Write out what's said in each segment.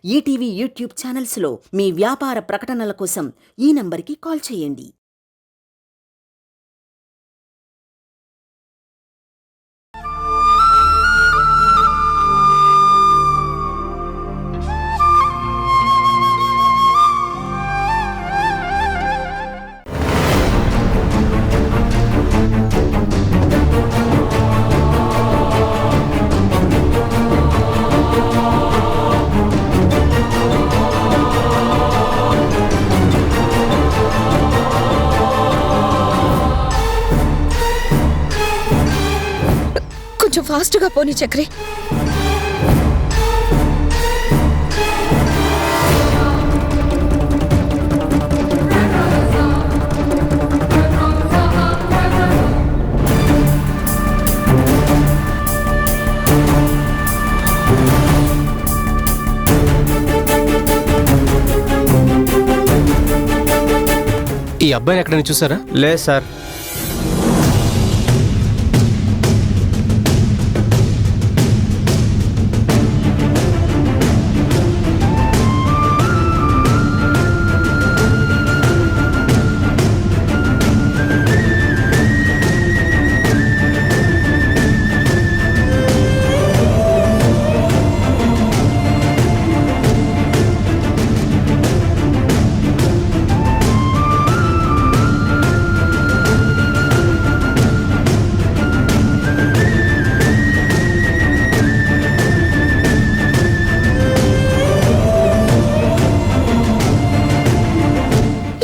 ETV YouTube ఛానల్స్లో మీ వ్యాపార ప్రకటనల కోసం ఈ నంబర్కి కాల్ చేయండి. కొంచెం ఫాస్ట్గా పోనీ చక్రి. ఈ అబ్బాయిని ఎక్కడైనా చూసారా? లేదు సార్.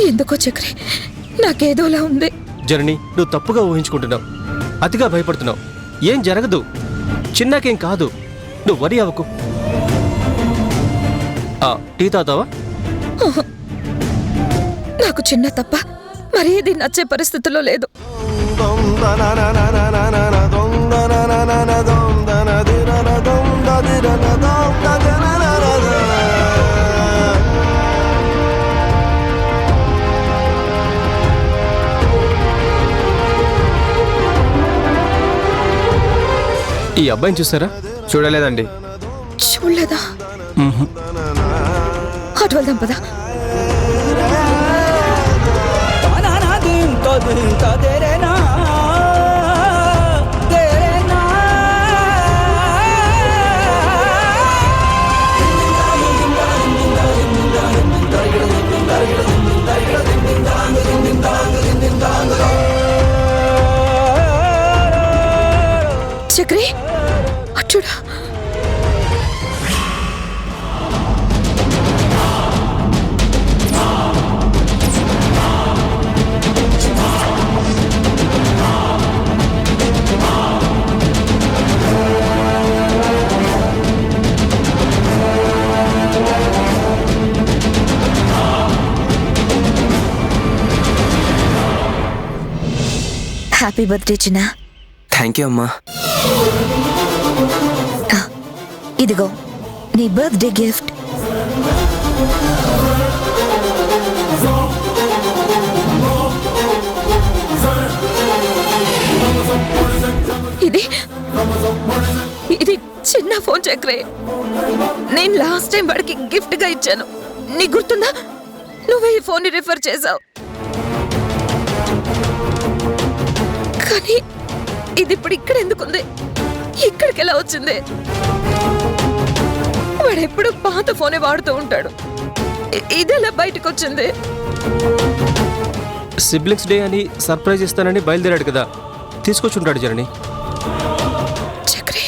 ఎందుకో చక్రి నాకేదోలా ఉంది. జనని, నువ్వు తప్పుగా ఊహించుకుంటున్నావు, అతిగా భయపడుతున్నావు. ఏం జరగదు, చిన్నకేం కాదు, నువ్వు వరి అవ్వకు. టీ తాగుతావా? నాకు చిన్న తప్ప మరేది నచ్చే పరిస్థితిలో లేదు. ఈ అబ్బాయిని చూసారా? చూడలేదండి. చూడలేదా? అటు వెళ్దాం పదా. చక్రి అచ్చుడా. హ్యాపీ బర్త్డే చిన్న. థ్యాంక్ యూ అమ్మా. ఇదిగో నీ బర్త్డే గిఫ్ట్. ఇది ఇది చిన్న ఫోన్ చక్రే. నేను లాస్ట్ టైం వాడికి గిఫ్ట్ గా ఇచ్చాను, నీకు గుర్తుందా? నువ్వే ఈ ఫోన్ ని రిఫర్ చేసావు. కానీ ఇది ఇప్పుడు ఇక్కడ ఎందుకుంది? ఇక్కడికి ఎలా వచ్చింది? వాడు ఎప్పుడు పాత ఫోనే వాడుతూ ఉంటాడు, ఇదెలా బయటకు వచ్చింది? సిబ్లింగ్స్ డే అని సర్ప్రైజ్ ఇస్తానని బయలుదేరాడు కదా, తీసుకొచ్చుంటాడు జనని. చక్రి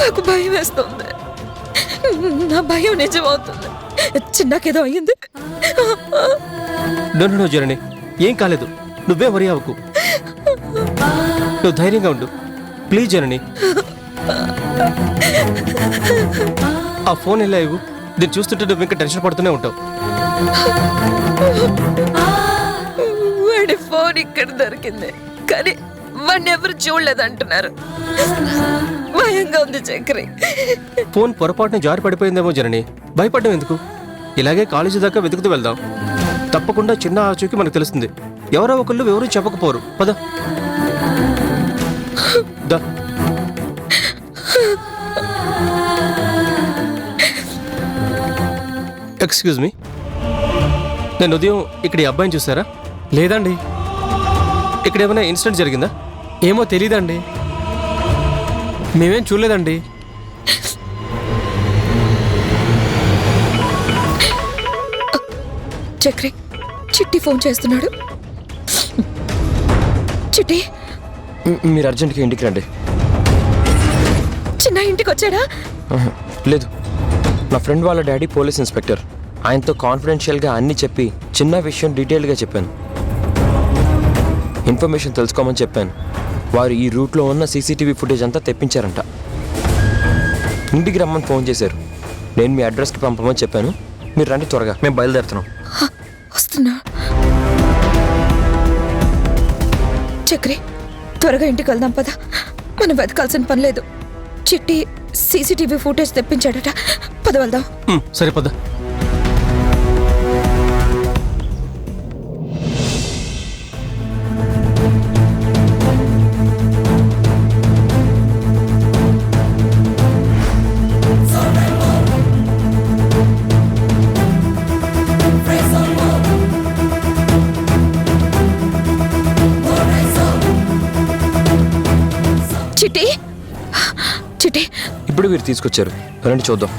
నాకు భయం వేస్తుంది. నా భయం నిజమవుతుంది. చిన్నకేదో అయ్యింది. నో జనని, ఏం కాలేదు, నువ్వే వరి అవ్వకు. నువ్వు ధైర్యంగా ఉండు ప్లీజ్ జనని. ఆ ఫోన్ ఎలా ఇవ్వు, దీన్ని చూస్తుంటే నువ్వు ఇంకా టెన్షన్ పడుతూనే ఉంటావు. వాడి ఫోన్ ఇక్కడ దొరికింది, కానీ వాడిని ఎవరు చూడలేదంటున్నారు. భయంగా ఉంది చక్రి. ఫోన్ పొరపాటున జారి పడిపోయిందేమో జనని, భయపడ్డం ఎందుకు? ఇలాగే కాలేజీ దాకా వెతుకుతూ వెళ్దాం, తప్పకుండా చిన్న ఆచూకీ మనకు తెలుస్తుంది. ఎవరో ఒకళ్ళు ఎవరూ చెప్పకపోరు. పద. ఎక్స్క్యూజ్ మీ, నేను ఉదయం ఇక్కడ ఈ అబ్బాయిని చూసారా? లేదండి. ఇక్కడ ఏమైనా ఇన్సిడెంట్ జరిగిందా? ఏమో తెలీదండి, మేమేం చూడలేదండి. చక్రి, చిట్టి ఫోన్ చేస్తున్నాడు. చిట్టి, మీరు అర్జెంట్గా ఇంటికి రండి. చిన్న ఇంటికి వచ్చాడా? ఆహా, లేదు, నా ఫ్రెండ్ వాళ్ళ డాడీ పోలీస్ ఇన్స్పెక్టర్. ఆయనతో కాన్ఫిడెన్షియల్గా అన్నీ చెప్పి చిన్న విషయం డీటెయిల్గా చెప్పాను. ఇన్ఫర్మేషన్ తెలుసుకోమని చెప్పాను. వారు ఈ రూట్లో ఉన్న సీసీటీవీ ఫుటేజ్ అంతా తెప్పించారంట. ఇంటికి రమ్మని ఫోన్ చేశారు. నేను మీ అడ్రస్కి పంపమని చెప్పాను. మీరు రండి త్వరగా, మేము బయలుదేరుతున్నాం. వస్తున్నా. చక్రి, త్వరగా ఇంటికి వెళ్దాం పద. మనం వెతకాల్సిన పని లేదు. చిట్టి సీసీటీవీ ఫుటేజ్ తెప్పించాడట. పద వెళ్దాం. సరే పద. చిట్టి, చిట్టి, ఇప్పుడు వీరు తీసుకొచ్చారు, రండి చూద్దాం.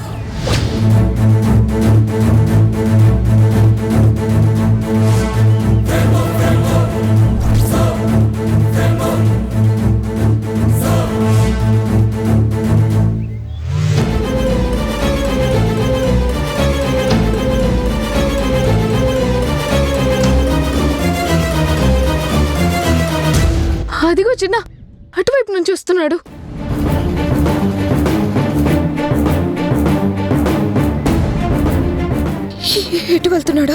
అదిగో చిన్న, అటువైపు నుంచి వస్తున్నాడు. ఎటు వెళ్తున్నాడా?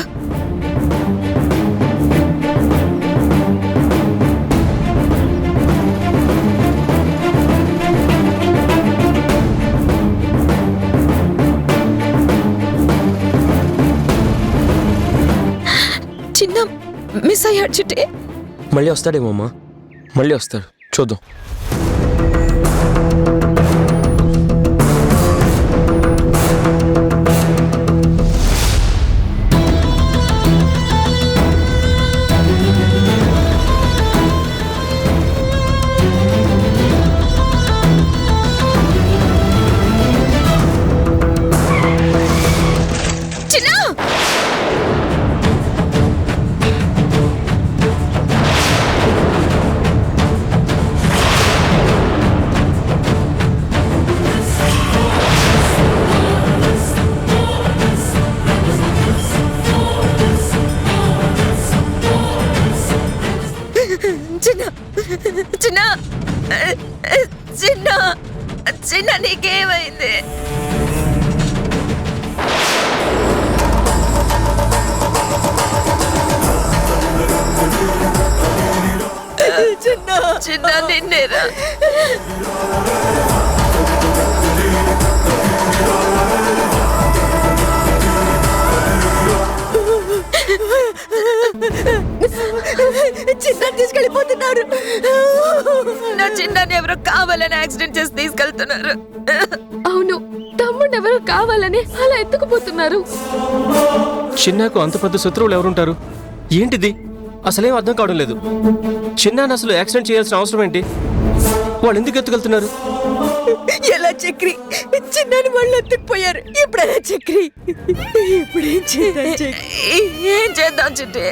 చిన్న మిస్ అయ్యాడు చిట్టి. మళ్ళీ వస్తాడేమో అమ్మా, మళ్ళీ వస్తాడు, చూద్దాం. చిన్న, చిన్న, చిన్న, నీకేమైంది? చిన్న, చిన్న, నిన్నేరా? చిన్న తీసుకెళ్ళిపోతున్నారు. నా చిన్నాన్ని ఎవరో కావాలని యాక్సిడెంట్ చేసి తీసుకెళ్తున్నారు. అవును, తమ్ముడు ఎవరో కావాలని అలా ఎత్తుకుపోతున్నారు. చిన్నాకు అంత పెద్ద శత్రువులు ఎవరుంటారు? ఏంటిది? అసలేం అర్థం కావడం లేదు. చిన్నాన్ని అసలు యాక్సిడెంట్ చేయాల్సిన అవసరం ఏంటి? వాళ్ళు ఎందుకు ఎత్తుకెళ్తున్నారు? ఎలా చక్రి? చిన్నాన్ని వాళ్ళు ఎత్తుకుపోయారు. ఇప్పుడు ఎలా చక్రి? ఇప్పుడు ఏం చేద్దాం చిట్టి?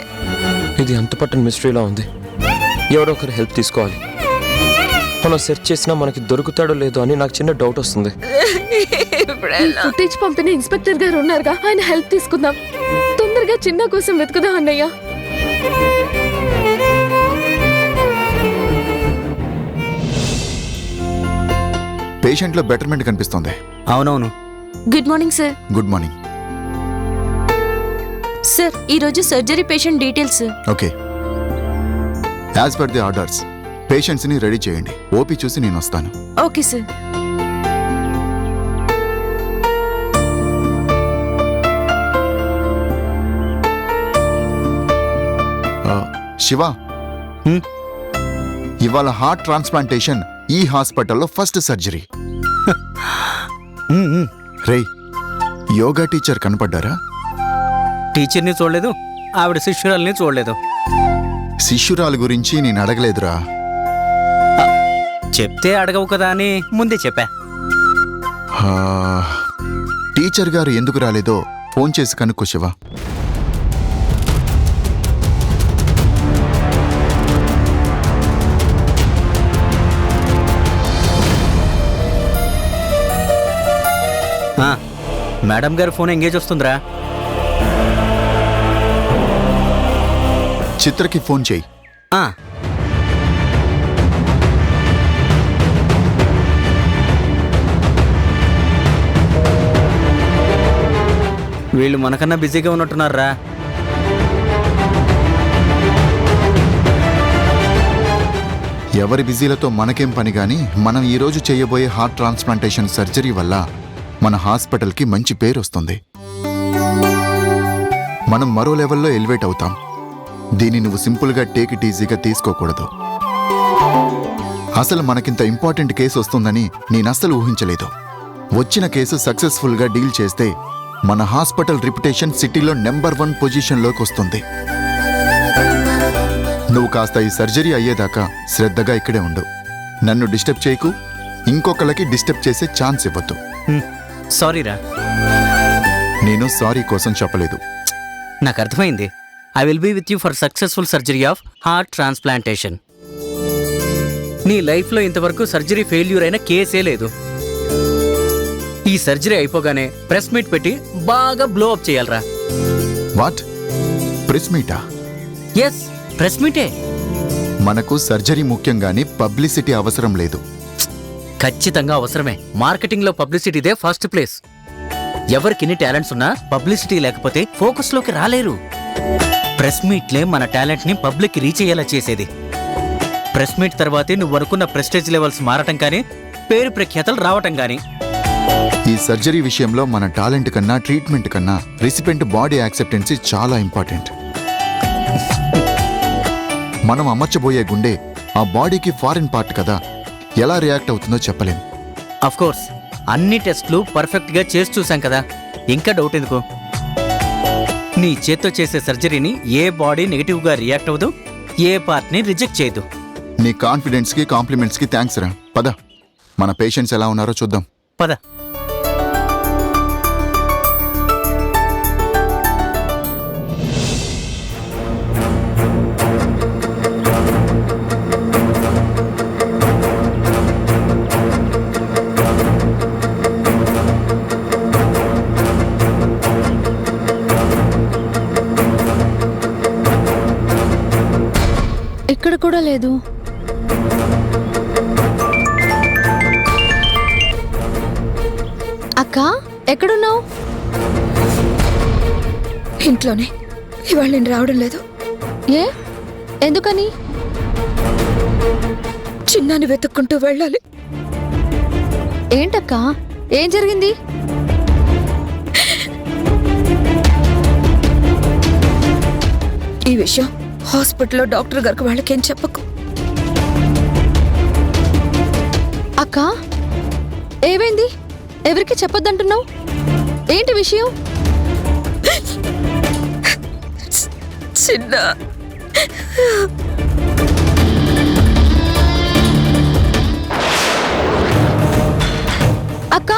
ఇది అంత పట్టని మిస్టరీలా ఉంది. ఎవరో ఒకరు హెల్ప్ తీసుకోవాలి. మనం సెర్చ్ చేసినా మనకి దొరుకుతాడో లేదో అని నాకు చిన్న డౌట్ వస్తుంది. ఫుటేజ్ పంపిన ఇన్స్పెక్టర్ గారు ఉన్నారుగా, ఆయన హెల్ప్ తీసుకుందాం. తొందరగా చిన్న కోసం వెతుకుదాం అన్నయ్య. పేషెంట్లో బెటర్మెంట్ కనిపిస్తుంది. అవునవును. Good morning sir. Good morning sir, ఈ రోజు surgery patient details. Okay, as per the orders పేషెంట్స్ని రెడీ చేయండి. ఓపీ చూసి నేను వస్తాను. Okay sir. శివ, ఇవాళ హార్ట్ ట్రాన్స్ప్లాంటేషన్ ఈ హాస్పిటల్లో ఫస్ట్ సర్జరీ. రేయ్, యోగా టీచర్ కనపడ్డారా? టీచర్ని చూడలేదు, ఆవిడ శిష్యురాల్ని చూడలేదు. శిష్యురాలు గురించి నేను అడగలేదురా. చెప్తే అడగవు కదా అని ముందే చెప్పా. హా, టీచర్ గారు ఎందుకు రాలేదో ఫోన్ చేసి కనుక్కో శివ. ఆ, మేడం గారి ఫోన్ ఎంగేజ్ వస్తుందిరా. చిత్రకి ఫోన్ చేయి. ఆ, వీళ్ళు మనకన్నా బిజీగా ఉన్నట్టున్నారా. ఎవరి బిజీలతో మనకేం పని గాని, మనం ఈరోజు చేయబోయే హార్ట్ ట్రాన్స్ప్లాంటేషన్ సర్జరీ వల్ల మన హాస్పిటల్కి మంచి పేరు వస్తుంది. మనం మరో లెవెల్లో ఎలివేట్ అవుతాం. దీన్ని నువ్వు సింపుల్గా టేక్ ఇట్ ఈజీగా తీసుకోకూడదు. అసలు మనకింత ఇంపార్టెంట్ కేసు వస్తుందని నేనస్సలు ఊహించలేదు. వచ్చిన కేసు సక్సెస్ఫుల్గా డీల్ చేస్తే మన హాస్పిటల్ రిప్యుటేషన్ సిటీలో నెంబర్ 1 పొజిషన్లోకి వస్తుంది. నువ్వు కాస్త ఈ సర్జరీ అయ్యేదాకా శ్రద్ధగా ఇక్కడే ఉండు. నన్ను డిస్టర్బ్ చేయకు, ఇంకొకళ్ళకి డిస్టర్బ్ చేసే ఛాన్స్ ఇవ్వద్దు. సారీరా. నేను సారీ కోసం చెప్పలేదు. నాకు అర్థమైంది. I will be with you for successful surgery of heart transplantation. నీ లైఫ్లో ఇంతవరకు సర్జరీ ఫెయిల్యూర్ అయిన కేసే లేదు. ఈ సర్జరీ అయిపోగానే ప్రెస్ మీట్ పెట్టి బాగా బ్లో అప్ చేయాలరా. వాట్? ప్రెస్ మీటా? ఎస్, ప్రెస్ మీటే. మనకు సర్జరీ ముఖ్యంగానే పబ్లిసిటీ అవసరం లేదు. ఖచ్చితంగా అవసరమే. మార్కెటింగ్లో పబ్లిసిటీదే ఫస్ట్ ప్లేస్. ఎవరికిన్ని టాలెంట్స్ ఉన్నా పబ్లిసిటీ లేకపోతే ఫోకస్లోకి రాలేరు. ప్రెస్ మీట్లే మన టాలెంట్ని పబ్లిక్ రీచ్ అయ్యేలా చేసేది. ప్రెస్ మీట్ తర్వాతే నువ్వు అనుకున్న ప్రెస్టేజ్ లెవెల్స్ మారటం కానీ, పేరు ప్రఖ్యాతలు రావటం కానీ. ఈ సర్జరీ విషయంలో మన టాలెంట్ కన్నా, ట్రీట్మెంట్ కన్నా రిసిపెంట్ బాడీ యాక్సెప్టెన్సీ చాలా ఇంపార్టెంట్. మనం అమర్చబోయే గుండె ఆ బాడీకి ఫారిన్ పార్ట్ కదా, ఎలా రియాక్ట్ అవుతుందో చెప్పలేం. అఫ్ కోర్స్ అన్ని టెస్ట్లు పర్ఫెక్ట్గా చేసి చూసాం కదా, ఇంకా డౌట్ ఎందుకు? నీ చేత్తో చేసే సర్జరీని ఏ బాడీ నెగిటివ్గా రియాక్ట్ అవ్వదు, ఏ పార్ట్ని రిజెక్ట్ చేయదు. నీ కాన్ఫిడెన్స్కి, కాంప్లిమెంట్స్కి థ్యాంక్స్ రా. పద, మన పేషెంట్స్ ఎలా ఉన్నారో చూద్దాం. పద. ఇక్కడ కూడా లేదు. అక్క, ఎక్కడున్నావు? ఇంట్లోనే. ఇవాళ నేను రావడం లేదు. ఏ, ఎందుకని? చిన్నాన్ని వెతుక్కుంటూ వెళ్ళాలి. ఏంటక్క, ఏం జరిగింది? ఈ విషయం హాస్పిటల్లో డాక్టర్ గారికి వాళ్ళకేం చెప్పకు. అక్క, ఏమైంది? ఎవరికి చెప్పొద్దంటున్నావు? ఏంటి విషయం? చిన్న అక్క,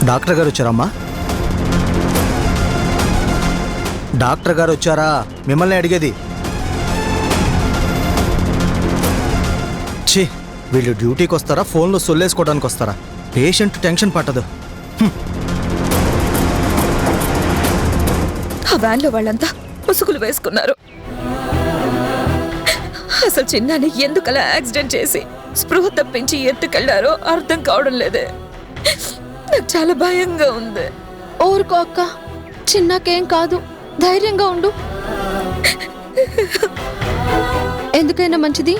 డాక్టర్ గారు వచ్చారమ్మా? డాక్టర్ గారు వచ్చారా? మిమ్మల్ని అడిగేది. ఛీ, వీళ్ళు డ్యూటీకి వస్తారా, ఫోన్లో సొల్లేసుకోవడానికి వస్తారా? పేషెంట్ టెన్షన్ పట్టదు. ఆ వ్యాన్లో వాళ్ళంతా ముసుగులు వేసుకున్నారు. అసలు చిన్నాన్ని ఎందుకలా యాక్సిడెంట్ చేసి స్పృహ తప్పించి ఎత్తుకెళ్లారో అర్థం కావడం లేదే. నాకు చాలా భయంగా ఉంది. ఊరుకో అక్క, చిన్నకేం కాదు, ధైర్యంగా ఉండు. ఎందుకైనా మంచిది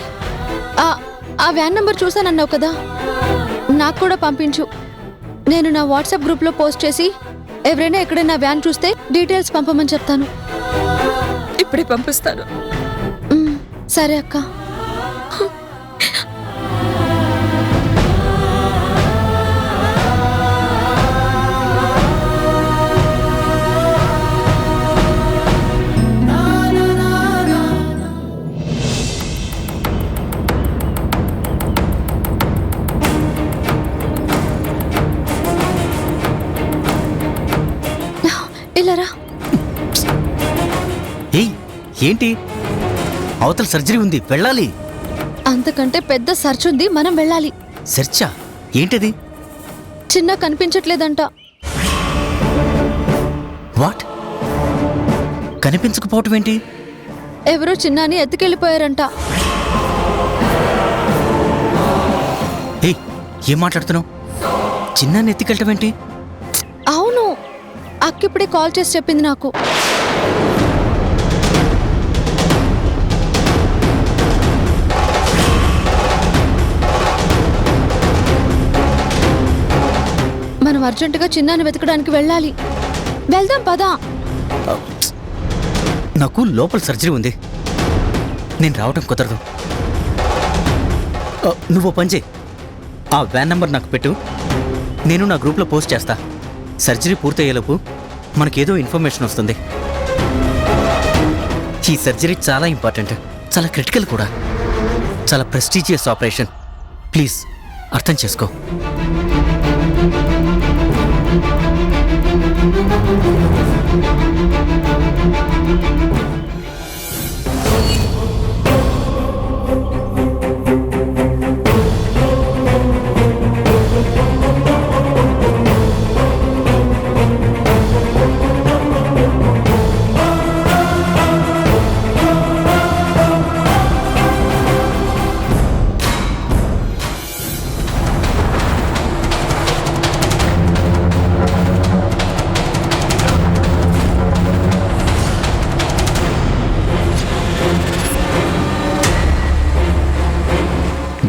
ఆ వ్యాన్ నంబర్ చూసానన్నావు కదా, నాకు కూడా పంపించు. నేను నా వాట్సాప్ గ్రూప్లో పోస్ట్ చేసి ఎవరైనా ఎక్కడైనా వ్యాన్ చూస్తే డీటెయిల్స్ పంపమని చెప్తాను. ఇప్పుడే పంపిస్తాను. సరే అక్క. ఇలారా. ఏయ్ ఏంటి, అవతల సర్జరీ ఉంది, వెళ్ళాలి. అంతకంటే పెద్ద సర్చ్ ఉంది, మనం వెళ్ళాలి. సెర్చా? ఏంటిది? చిన్న కనిపించట్లేదంట. వాట్? కనిపించకపోవటం ఏంటి? ఎవరో చిన్నాని ఎత్తుకెళ్ళిపోయారంట. ఏయ్ ఏం మాట్లాడుతున్నావు? చిన్నాన్ని ఎత్తుకెళ్ళటం ఏంటి? అవును, అక్కిప్పుడే కాల్ చేసి చెప్పింది నాకు. మనం అర్జెంటుగా చిన్నాన్ని వెతకడానికి వెళ్ళాలి. వెళ్దాం పదా. నాకు లోపల సర్జరీ ఉంది, నేను రావటం కుదరదు. నువ్వు పని చేయి, ఆ వ్యాన్ నంబర్ నాకు పెట్టు, నేను నా గ్రూప్లో పోస్ట్ చేస్తా. సర్జరీ పూర్తయ్యేలోపు మనకేదో ఇన్ఫర్మేషన్ వస్తుంది. ఈ సర్జరీ చాలా ఇంపార్టెంట్, చాలా క్రిటికల్ కూడా, చాలా ప్రెస్టీజియస్ ఆపరేషన్. ప్లీజ్ అర్థం చేసుకో.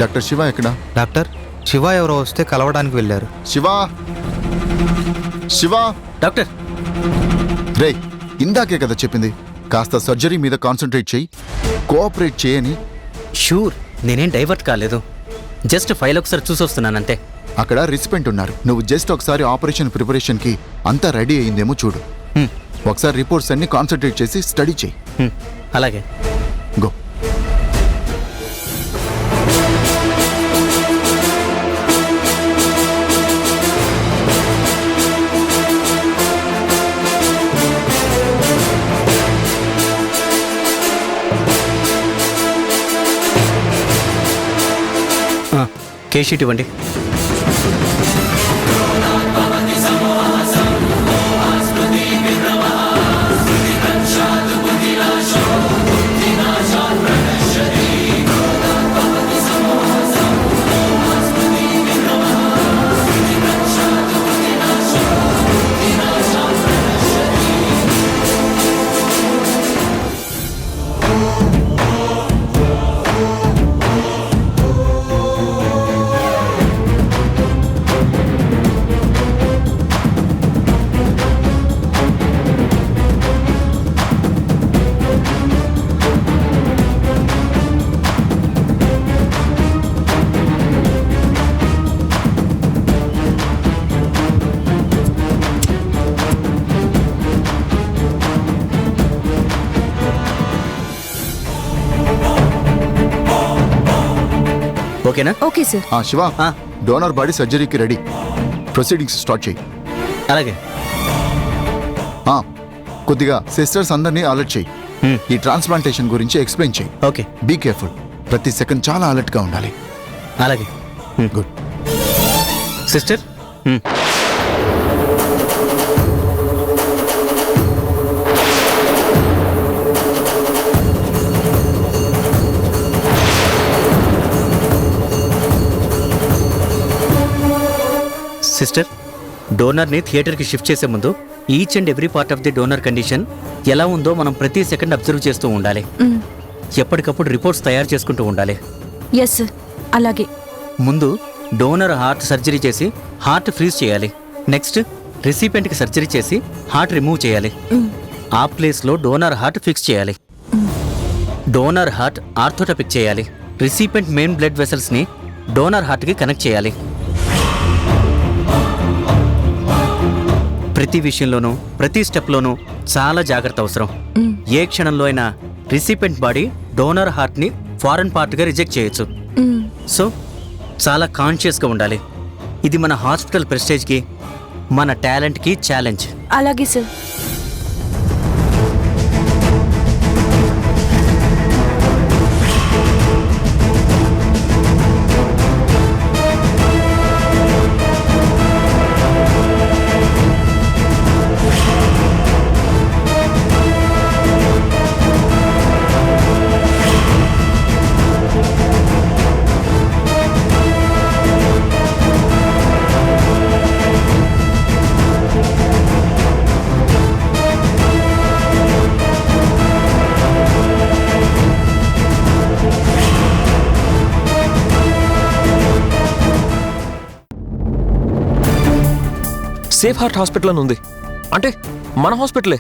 డాక్టర్ శివ ఎక్కడ? డాక్టర్ శివ ఎవరో వస్తే కలవడానికి వెళ్ళారు. శివ, శివ. డాక్టర్, రే, ఇందాకే కదా చెప్పింది కాస్త సర్జరీ మీద కాన్సన్ట్రేట్ చేయి, కోఆపరేట్ చేయని. షూర్, నేనేం డైవర్ట్ కాలేదు, జస్ట్ ఫైల్ ఒకసారి చూసొస్తున్నానంతే. అక్కడ రిసిపెంట్ ఉన్నారు, నువ్వు జస్ట్ ఒకసారి ఆపరేషన్ ప్రిపరేషన్కి అంతా రెడీ అయ్యిందేమో చూడు. ఒకసారి రిపోర్ట్స్ అన్ని కాన్సన్ట్రేట్ చేసి స్టడీ చేయి. అలాగే. గో. కేస్ షీట్ ఇవ్వండి. ఓకేనా? Okay sir. Shiva, donor body సర్జరీకి రెడీ, ప్రొసీడింగ్స్ స్టార్ట్ చేయి. అలాగే. కొద్దిగా సిస్టర్స్ అందరినీ అలర్ట్ చేయి. ఈ ట్రాన్స్ప్లాంటేషన్ గురించి ఎక్స్ప్లెయిన్ చేయి. ఓకే. బీ కేర్ఫుల్, ప్రతి సెకండ్ చాలా అలర్ట్గా ఉండాలి. అలాగే. గుడ్. సిస్టర్, సిస్టర్ డోనర్ని థియేటర్కి షిఫ్ట్ చేసే ముందు each and every part of the donor condition ఎలా ఉందో మనం ప్రతి సెకండ్ అబ్జర్వ్ చేస్తూ ఉండాలి. ఎప్పటికప్పుడు రిపోర్ట్స్ తయారు చేసుకుంటూ ఉండాలి. ఎస్ సార్, అలాగే. ముందు డోనర్ హార్ట్ సర్జరీ చేసి హార్ట్ ఫ్రీజ్ చేయాలి. నెక్స్ట్ రిసిపెంట్కి సర్జరీ చేసి హార్ట్ రిమూవ్ చేయాలి. ఆ ప్లేస్లో డోనర్ హార్ట్ ఫిక్స్ చేయాలి. డోనర్ హార్ట్ ఆర్థోటపిక్ చేయాలి. రిసిపెంట్ మెయిన్ బ్లడ్ వెసల్స్ని డోనర్ హార్ట్కి కనెక్ట్ చేయాలి. ప్రతి విషయంలోనూ ప్రతి స్టెప్లోనూ చాలా జాగ్రత్త అవసరం. ఏ క్షణంలో అయినా రిసిపెంట్ బాడీ డోనర్ హార్ట్ని ఫారెన్ పార్ట్గా రిజెక్ట్ చేయొచ్చు. సో చాలా కాన్షియస్గా ఉండాలి. ఇది మన హాస్పిటల్ ప్రెస్టేజ్కి, మన టాలెంట్కి ఛాలెంజ్. అలాగే సార్. సేఫ్ హార్ట్ హాస్పిటల్ అని ఉంది, అంటే మన హాస్పిటలే.